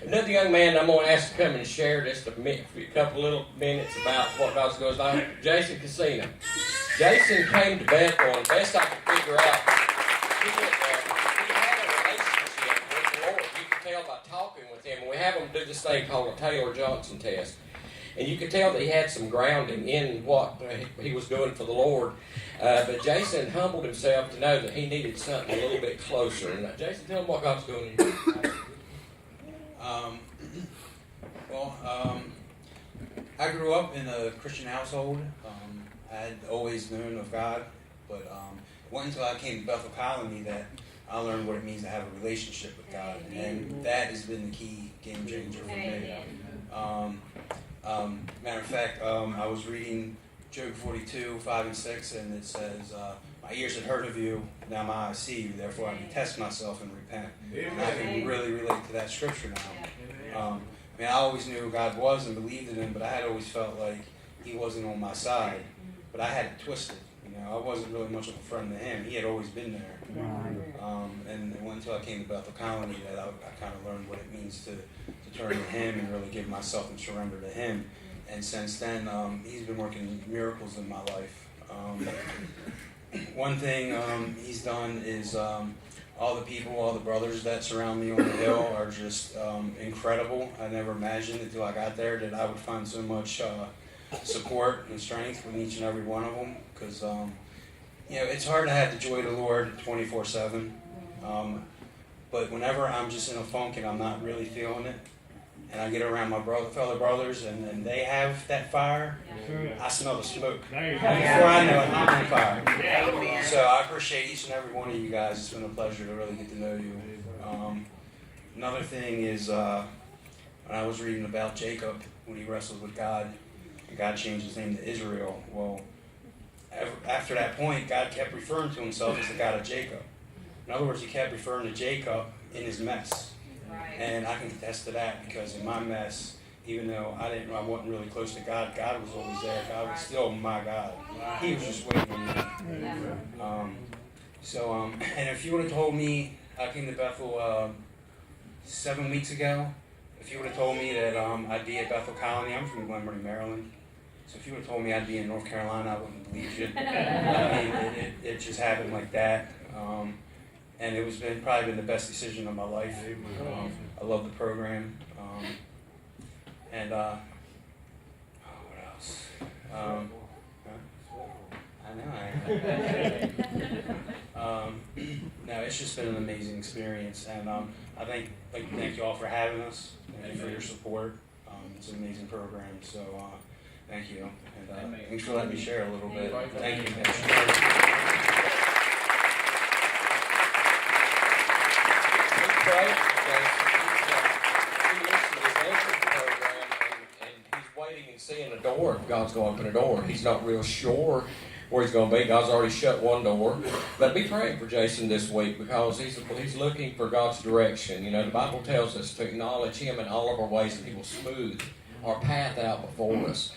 Another young man I'm going to ask to come and share just a couple little minutes about what God's going on. Jason Casino. Jason came to Bethel, and best I could figure out, he had a relationship with the Lord. You can tell by talking with him. And we have him do this thing called a Taylor-Johnson test. And you could tell that he had some grounding in what he was doing for the Lord. But Jason humbled himself to know that he needed something a little bit closer. And Jason, tell him what God's doing in you. I grew up in a Christian household. I had always known of God, but it wasn't until I came to Bethel Colony that I learned what it means to have a relationship with God. And that has been the key game changer for me. Matter of fact, I was reading Job 42, 5 and 6, and it says, my ears had heard of you, now my eyes see you, therefore I can test myself and repent. And I can really relate to that scripture now. I always knew who God was and believed in him, but I had always felt like he wasn't on my side. But I had it twisted. I wasn't really much of a friend to him. He had always been there. And it wasn't until I came to Bethel Colony that I kind of learned what it means to turn to him and really give myself and surrender to him. And since then, he's been working miracles in my life. One thing he's done is all the people, all the brothers that surround me on the hill are just incredible. I never imagined until I got there that I would find so much support and strength from each and every one of them. Because it's hard to have the joy of the Lord 24/7. But whenever I'm just in a funk and I'm not really feeling it, and I get around my fellow brothers and they have that fire, I smell the smoke. Before I know it, I'm on fire. So I appreciate each and every one of you guys. It's been a pleasure to really get to know you. Another thing is when I was reading about Jacob, when he wrestled with God, and God changed his name to Israel. Well, after that point, God kept referring to himself as the God of Jacob. In other words, he kept referring to Jacob in his mess. And I can attest to that because in my mess, even though I wasn't really close to God, God was always there. God was still my God. He was just waiting on me. And if you would have told me, I came to Bethel 7 weeks ago, if you would have told me that I'd be at Bethel Colony, I'm from Glenbury, Maryland. So if you would have told me I'd be in North Carolina, I wouldn't believe you. It just happened like that. And it was probably been the best decision of my life. I love the program. What else? I know. No, it's just been an amazing experience, and I thank you all for having us and for your support. It's an amazing program, so thank you, and thanks for letting me share a little bit. Thank you. And seeing a door, if God's going to open a door. He's not real sure where he's going to be. God's already shut one door. But be praying for Jason this week because he's looking for God's direction. The Bible tells us to acknowledge him in all of our ways and he will smooth our path out before us.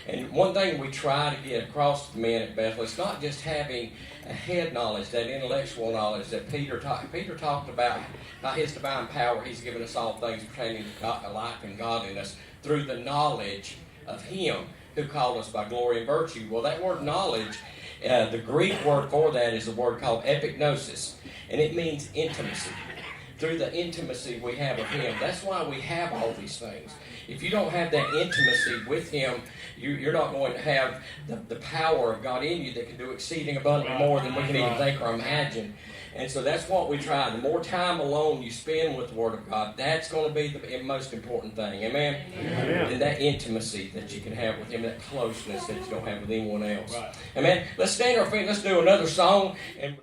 And one thing we try to get across to the men at Bethel is not just having a head knowledge, that intellectual knowledge that Peter talked about. By his divine power, he's given us all things pertaining to life and godliness through the knowledge of him who called us by glory and virtue. Well, that word knowledge, the Greek word for that is a word called epignosis, and it means intimacy. Through the intimacy we have with him. That's why we have all these things. If you don't have that intimacy with him, you're not going to have the power of God in you that can do exceeding abundantly more than we can even think or imagine. And so that's what we try. The more time alone you spend with the Word of God, that's going to be the most important thing. Amen? Amen. And that intimacy that you can have with him, that closeness that you don't have with anyone else. Amen? Let's stand our feet. Let's do another song. And